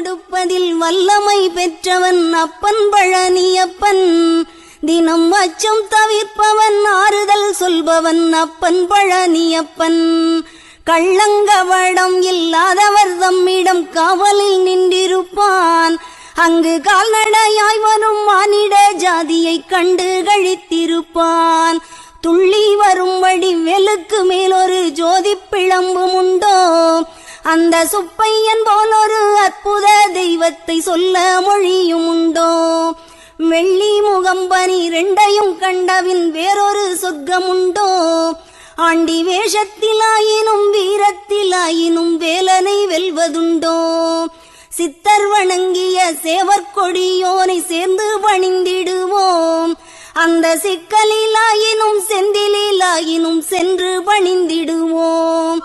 கொடுப்பதில் வல்லமை பெற்றவன் அப்பன் பழனியப்பன். தினம் அச்சம் தவிர்ப்பவன் ஆறுதல் சொல்பவன் அப்பன் பழனியப்பன். கள்ளங்கவடம் இல்லாதவர் தம்மிடம் காவலில் நின்றிருப்பான். அங்கு கால்நடையாய் வரும் மானிட ஜாதியை கண்டு கழித்திருப்பான். துள்ளி வரும்படி வெளுக்கு மேலொரு ஜோதி பிளம்பும் உண்டோ, அந்த சுப்பையன் போலொரு அற்புத தெய்வத்தை சொல்ல மொழியும் உண்டோ. வெள்ளி முகம்பனி ரெண்டையும் கண்டவின் வேறொரு சொர்க்கம் உண்டோ. ஆண்டி வேஷத்திலாயினும் வீரத்திலாயினும் வேலனை வெல்வதுண்டோ. சித்தர் வணங்கிய சேவற்கொடியோனை சேர்ந்து பணிந்திடுவோம். அந்த சிக்கலிலாயினும் செந்திலாயினும் சென்று பணிந்திடுவோம்.